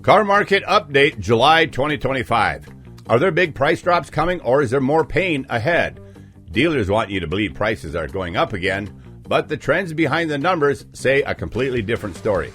Car market update July 2025. Are there big price drops coming or is there more pain ahead? Dealers want you to believe prices are going up again, but the trends behind the numbers say a completely different story.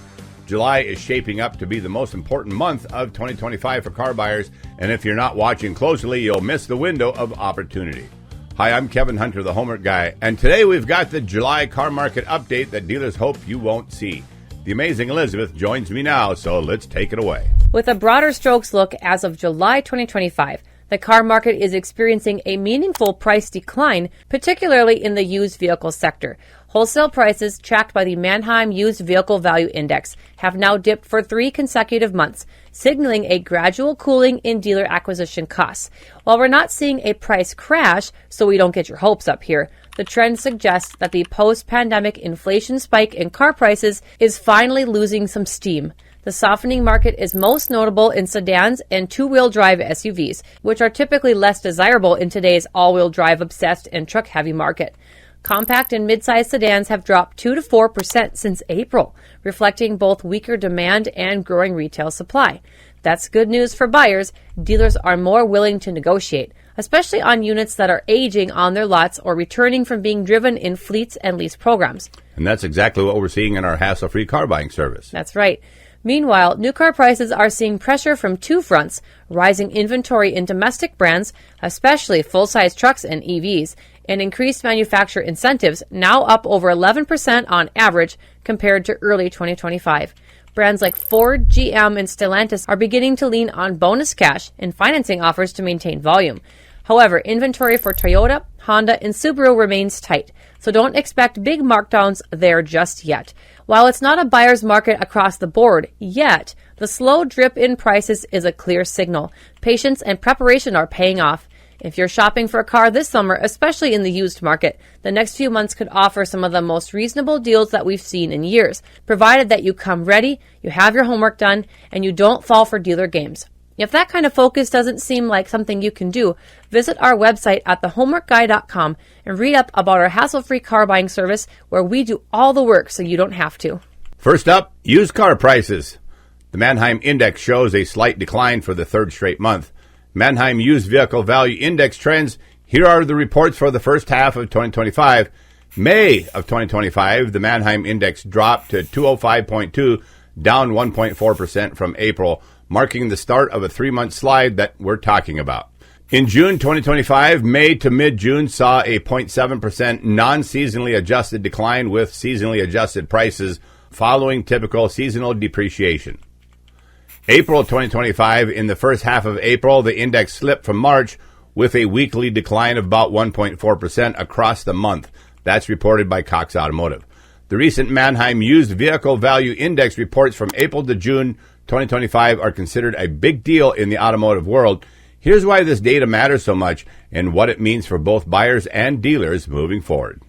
July is shaping up to be the most important month of 2025 for car buyers, and if you're not watching closely, you'll miss the window of opportunity. Hi, I'm Kevin Hunter, the Homework Guy, and today we've got the July car market update that dealers hope you won't see. The amazing Elizabeth joins me now, so let's take it away. With a broader strokes look as of July 2025, the car market is experiencing a meaningful price decline, particularly in the used vehicle sector. Wholesale prices, tracked by the Manheim Used Vehicle Value Index, have now dipped for 3 consecutive months, signaling a gradual cooling in dealer acquisition costs. While we're not seeing a price crash, so we don't get your hopes up here, the trend suggests that the post-pandemic inflation spike in car prices is finally losing some steam. The softening market is most notable in sedans and two-wheel drive SUVs, which are typically less desirable in today's all-wheel drive obsessed and truck-heavy market. Compact and mid-size sedans have dropped 2 to 4% since April, reflecting both weaker demand and growing retail supply. That's good news for buyers. Dealers are more willing to negotiate, especially on units that are aging on their lots or returning from being driven in fleets and lease programs. And that's exactly what we're seeing in our hassle-free car buying service. That's right. Meanwhile, new car prices are seeing pressure from two fronts: rising inventory in domestic brands, especially full-size trucks and EVs, and increased manufacturer incentives, now up over 11% on average compared to early 2025. Brands like Ford, GM, and Stellantis are beginning to lean on bonus cash and financing offers to maintain volume. However, inventory for Toyota, Honda, and Subaru remains tight, so don't expect big markdowns there just yet. While it's not a buyer's market across the board yet, the slow drip in prices is a clear signal. Patience and preparation are paying off. If you're shopping for a car this summer, especially in the used market, the next few months could offer some of the most reasonable deals that we've seen in years, provided that you come ready, you have your homework done, and you don't fall for dealer games. If that kind of focus doesn't seem like something you can do, visit our website at thehomeworkguy.com and read up about our hassle-free car buying service, where we do all the work so you don't have to. First up, used car prices. The Manheim Index shows a slight decline for the third straight month. Manheim Used Vehicle Value Index trends. Here are the reports for the first half of 2025. May of 2025, the Manheim Index dropped to 205.2, down 1.4% from April, marking the start of a 3-month slide that we're talking about. In June 2025, May to mid-June saw a 0.7% non-seasonally adjusted decline with seasonally adjusted prices following typical seasonal depreciation. April 2025, in the first half of April, the index slipped from March with a weekly decline of about 1.4% across the month. That's reported by Cox Automotive. The recent Manheim Used Vehicle Value Index reports from April to June 2025 are considered a big deal in the automotive world. Here's why this data matters so much and what it means for both buyers and dealers moving forward.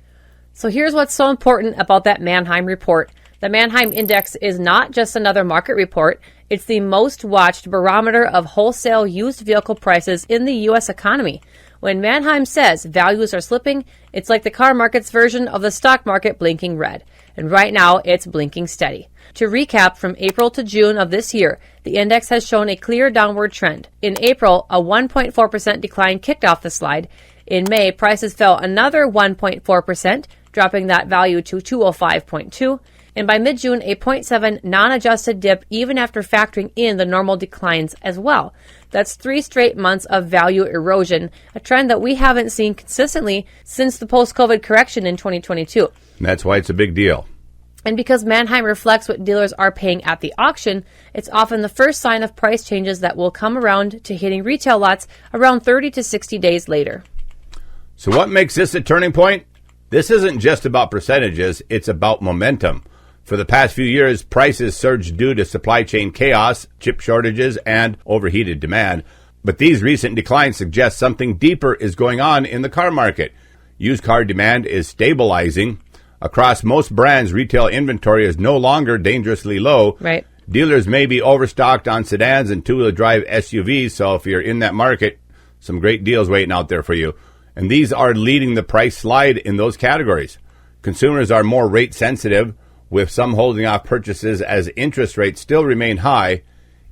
So here's what's so important about that Manheim report. The Manheim Index is not just another market report. It's the most watched barometer of wholesale used vehicle prices in the U.S. economy. When Manheim says values are slipping, it's like the car market's version of the stock market blinking red. And right now, it's blinking steady. To recap, from April to June of this year, the index has shown a clear downward trend. In April, a 1.4% decline kicked off the slide. In May, prices fell another 1.4%, dropping that value to 205.2. And by mid-June, a 0.7 non-adjusted dip even after factoring in the normal declines as well. That's 3 straight months of value erosion, a trend that we haven't seen consistently since the post-COVID correction in 2022. And that's why it's a big deal. And because Manheim reflects what dealers are paying at the auction, it's often the first sign of price changes that will come around to hitting retail lots around 30 to 60 days later. So what makes this a turning point? This isn't just about percentages, it's about momentum. For the past few years, prices surged due to supply chain chaos, chip shortages, and overheated demand. But these recent declines suggest something deeper is going on in the car market. Used car demand is stabilizing. Across most brands, retail inventory is no longer dangerously low. Right. Dealers may be overstocked on sedans and two-wheel drive SUVs, so if you're in that market, some great deals waiting out there for you. And these are leading the price slide in those categories. Consumers are more rate sensitive, with some holding off purchases as interest rates still remain high.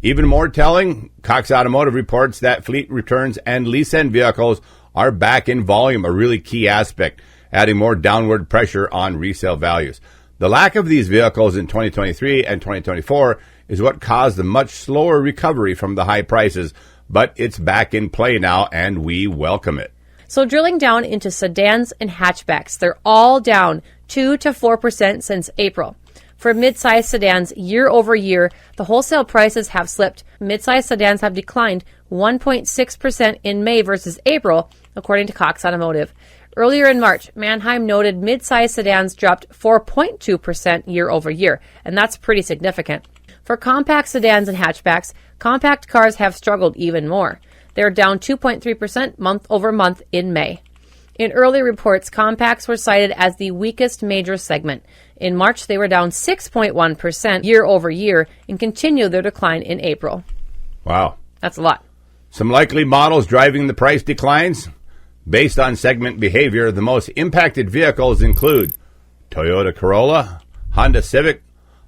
Even more telling, Cox Automotive reports that fleet returns and lease-end vehicles are back in volume, a really key aspect, adding more downward pressure on resale values. The lack of these vehicles in 2023 and 2024 is what caused the much slower recovery from the high prices, but it's back in play now, and we welcome it. So drilling down into sedans and hatchbacks, they're all down 2 to 4% since April. For mid-size sedans, year over year, the wholesale prices have slipped. Mid-size sedans have declined 1.6% in May versus April, according to Cox Automotive. Earlier in March, Manheim noted mid-size sedans dropped 4.2% year over year, and that's pretty significant. For compact sedans and hatchbacks, compact cars have struggled even more. They're down 2.3% month over month in May. In early reports, compacts were cited as the weakest major segment. In March, they were down 6.1% year over year and continue their decline in April. Wow. That's a lot. Some likely models driving the price declines. Based on segment behavior, the most impacted vehicles include Toyota Corolla, Honda Civic,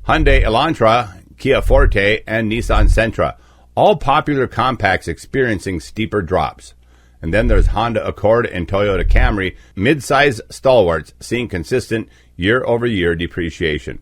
Hyundai Elantra, Kia Forte, and Nissan Sentra, all popular compacts experiencing steeper drops. And then there's Honda Accord and Toyota Camry, mid-size stalwarts, seeing consistent year-over-year depreciation.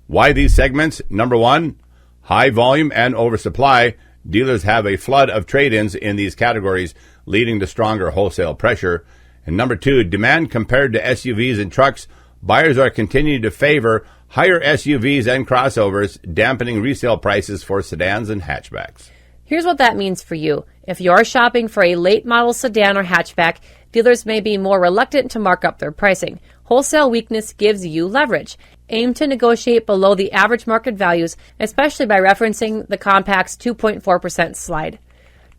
Why these segments? Number one, high volume and oversupply. Dealers have a flood of trade-ins in these categories, leading to stronger wholesale pressure. And number two, demand compared to SUVs and trucks. Buyers are continuing to favor higher SUVs and crossovers, dampening resale prices for sedans and hatchbacks. Here's what that means for you. If you're shopping for a late model sedan or hatchback, dealers may be more reluctant to mark up their pricing. Wholesale weakness gives you leverage. Aim to negotiate below the average market values, especially by referencing the compact's 2.4% slide.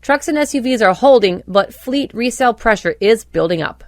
Trucks and SUVs are holding, but fleet resale pressure is building up.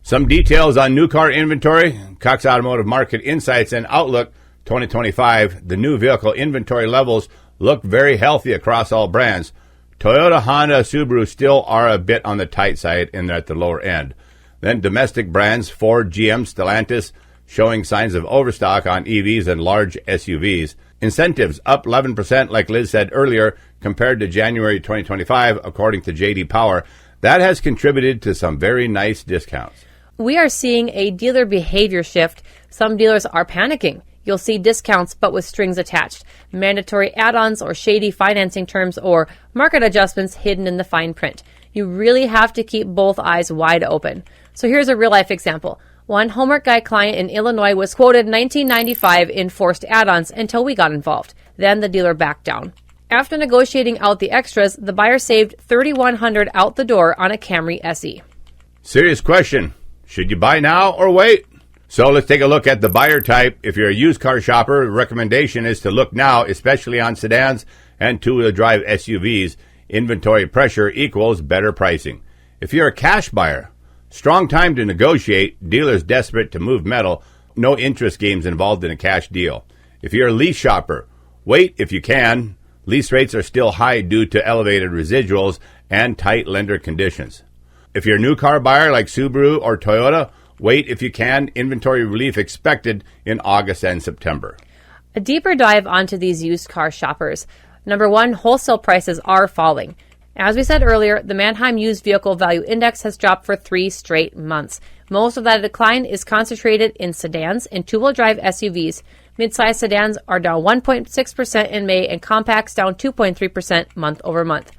Some details on new car inventory, Cox Automotive Market Insights and Outlook 2025. The new vehicle inventory levels look very healthy across all brands. Toyota, Honda, Subaru still are a bit on the tight side and they're at the lower end. Then domestic brands, Ford, GM, Stellantis, showing signs of overstock on EVs and large SUVs. Incentives up 11%, like Liz said earlier, compared to January 2025, according to J.D. Power. That has contributed to some very nice discounts. We are seeing a dealer behavior shift. Some dealers are panicking. You'll see discounts but with strings attached, mandatory add-ons or shady financing terms or market adjustments hidden in the fine print. You really have to keep both eyes wide open. So here's a real-life example. One Homework Guy client in Illinois was quoted $19.95 in forced add-ons until we got involved. Then the dealer backed down. After negotiating out the extras, the buyer saved $3,100 out the door on a Camry SE. Serious question. Should you buy now or wait? So let's take a look at the buyer type. If you're a used car shopper, the recommendation is to look now, especially on sedans and two-wheel drive SUVs. Inventory pressure equals better pricing. If you're a cash buyer, strong time to negotiate, dealers desperate to move metal, no interest games involved in a cash deal. If you're a lease shopper, wait if you can. Lease rates are still high due to elevated residuals and tight lender conditions. If you're a new car buyer like Subaru or Toyota, wait if you can. Inventory relief expected in August and September. A deeper dive onto these used car shoppers. Number one, wholesale prices are falling. As we said earlier, the Manheim Used Vehicle Value Index has dropped for 3 straight months. Most of that decline is concentrated in sedans and two-wheel drive SUVs. Mid-size sedans are down 1.6% in May and compacts down 2.3% month over month.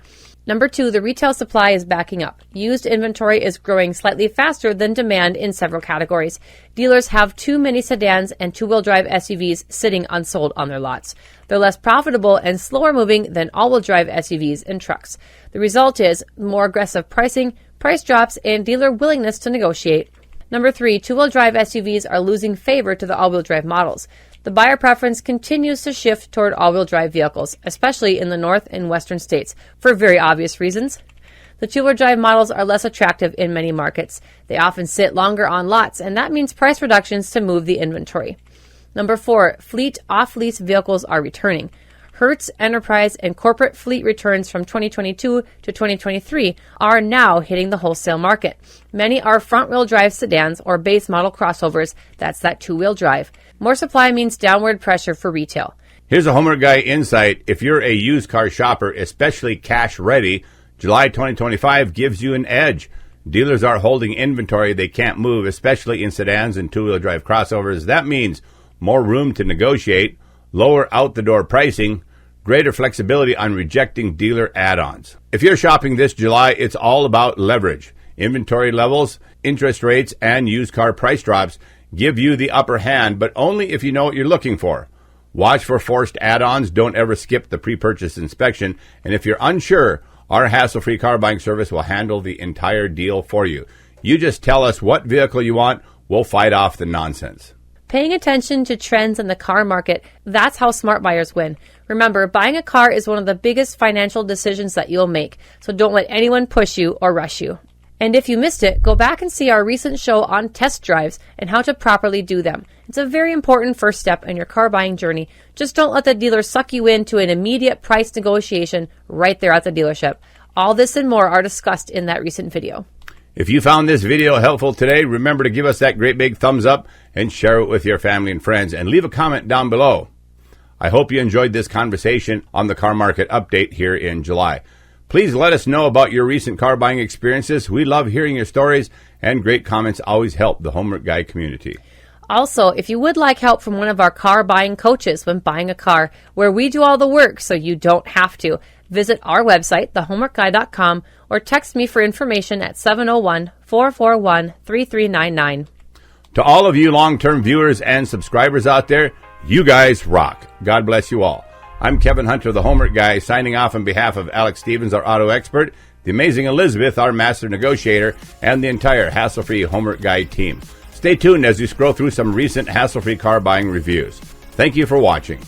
Number two, the retail supply is backing up. Used inventory is growing slightly faster than demand in several categories. Dealers have too many sedans and two-wheel drive SUVs sitting unsold on their lots. They're less profitable and slower moving than all-wheel drive SUVs and trucks. The result is more aggressive pricing, price drops, and dealer willingness to negotiate. Number three, two-wheel drive SUVs are losing favor to the all-wheel drive models. The buyer preference continues to shift toward all-wheel drive vehicles, especially in the north and western states, for very obvious reasons. The two-wheel drive models are less attractive in many markets. They often sit longer on lots, and that means price reductions to move the inventory. Number four, fleet off-lease vehicles are returning. Hertz, Enterprise, and corporate fleet returns from 2022 to 2023 are now hitting the wholesale market. Many are front-wheel drive sedans or base model crossovers. That's that two-wheel drive. More supply means downward pressure for retail. Here's a Homework Guy insight. If you're a used car shopper, especially cash ready, July 2025 gives you an edge. Dealers are holding inventory they can't move, especially in sedans and two-wheel drive crossovers. That means more room to negotiate, lower out-the-door pricing, greater flexibility on rejecting dealer add-ons. If you're shopping this July, it's all about leverage. Inventory levels, interest rates, and used car price drops give you the upper hand, but only if you know what you're looking for. Watch for forced add-ons. Don't ever skip the pre-purchase inspection. And if you're unsure, our hassle-free car buying service will handle the entire deal for you. You just tell us what vehicle you want. We'll fight off the nonsense. Paying attention to trends in the car market, that's how smart buyers win. Remember, buying a car is one of the biggest financial decisions that you'll make, so don't let anyone push you or rush you. And if you missed it, go back and see our recent show on test drives and how to properly do them. It's a very important first step in your car buying journey. Just don't let the dealer suck you into an immediate price negotiation right there at the dealership. All this and more are discussed in that recent video. If you found this video helpful today, remember to give us that great big thumbs up and share it with your family and friends, and leave a comment down below. I hope you enjoyed this conversation on the car market update here in July. Please let us know about your recent car buying experiences. We love hearing your stories, and great comments always help the Homework Guy community. Also, if you would like help from one of our car buying coaches when buying a car, where we do all the work so you don't have to, visit our website, thehomeworkguy.com, or text me for information at 701-441-3399. To all of you long-term viewers and subscribers out there, you guys rock. God bless you all. I'm Kevin Hunter, the Homework Guy, signing off on behalf of Alex Stevens, our auto expert, the amazing Elizabeth, our master negotiator, and the entire Hassle-Free Homework Guy team. Stay tuned as we scroll through some recent hassle-free car buying reviews. Thank you for watching.